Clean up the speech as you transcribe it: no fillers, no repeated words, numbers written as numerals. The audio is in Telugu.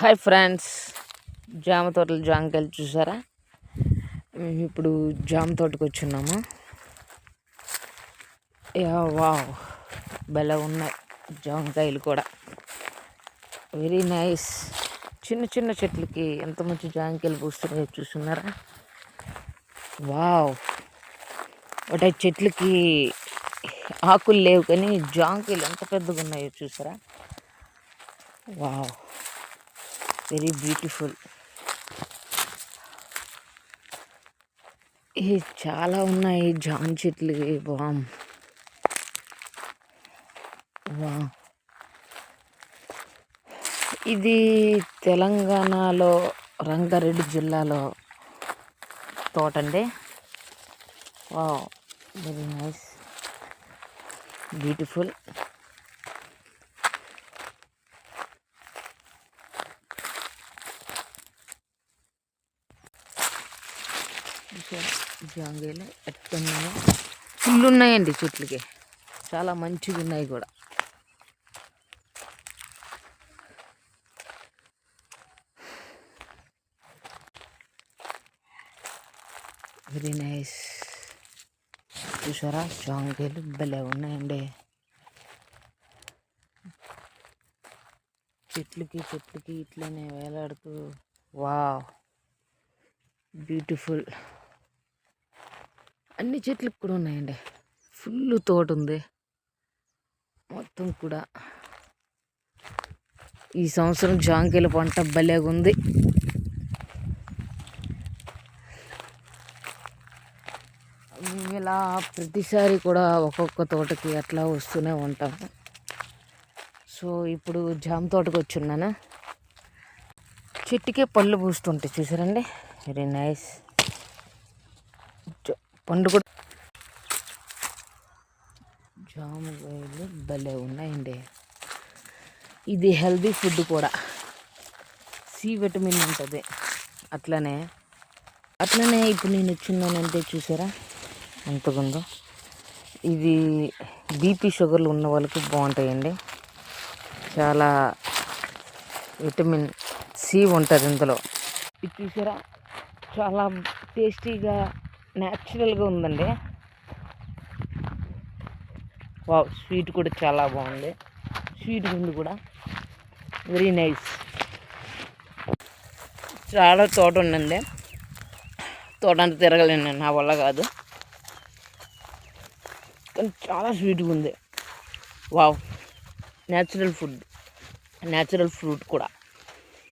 హాయ్ ఫ్రెండ్స్, జామ తోటలు జామకాయలు చూసారా? మేము ఇప్పుడు జామ తోటకు వచ్చున్నాము. వావ్, భలే ఉన్నాయి జామకాయలు కూడా. Very nice. చిన్న చిన్న చెట్లకి ఎంత మంచి జామకాయలు పూస్తున్నాయో చూస్తున్నారా? వావ్, ఒకటి చెట్లకి ఆకులు లేవు కానీ జామకాయలు ఎంత పెద్దగా ఉన్నాయో చూసారా? Wow, very beautiful. ఇవి చాలా ఉన్నాయి జామ చెట్లు. వా ఇది తెలంగాణలో రంగారెడ్డి జిల్లాలో తోట అండి. Wow, very nice, beautiful. జాంకాయలు ఎట్టున్నాయో ఫుల్ ఉన్నాయండి చెట్లకి, చాలా మంచిగా ఉన్నాయి కూడా. Very nice. చూసారా జాంకాయలు భలే ఉన్నాయండి. చెట్లకి ఇట్లనే వేలాడుతూ. Wow, beautiful. అన్ని చెట్లకు కూడా ఉన్నాయండి, ఫుల్ తోట ఉంది మొత్తం కూడా. ఈ సంవత్సరం జాంకాయల పంట భలేగా ఉంది. మేము ఇలా ప్రతిసారి కూడా ఒక్కొక్క తోటకి అట్లా వస్తూనే ఉంటాము. సో ఇప్పుడు జామ తోటకు వచ్చున్నాను. చెట్టుకే పళ్ళు పూస్తుంటాయి చూసారండి. Very nice. పండు కూడా జామకాయలు భలే ఉన్నాయండి. ఇది హెల్దీ ఫుడ్ కూడా, సి విటమిన్ ఉంటుంది. అట్లనే ఇప్పుడు నేను వచ్చిన్నానంటే చూసారా ఎంతగుందో. ఇది బీపీ షుగర్లు ఉన్న వాళ్ళకి బాగుంటాయండి. చాలా విటమిన్ సి ఉంటుంది ఇందులో. ఇది చూసారా, చాలా టేస్టీగా న్యాచురల్గా ఉందండి. వావ్, స్వీట్ కూడా చాలా బాగుంది. స్వీట్ ఉంది కూడా. Very nice. చాలా తోట ఉందండి. తోట అంతా తిరగలేను, నా వల్ల కాదు, కానీ చాలా స్వీట్గా ఉంది. Wow, natural food, natural fruit కూడా.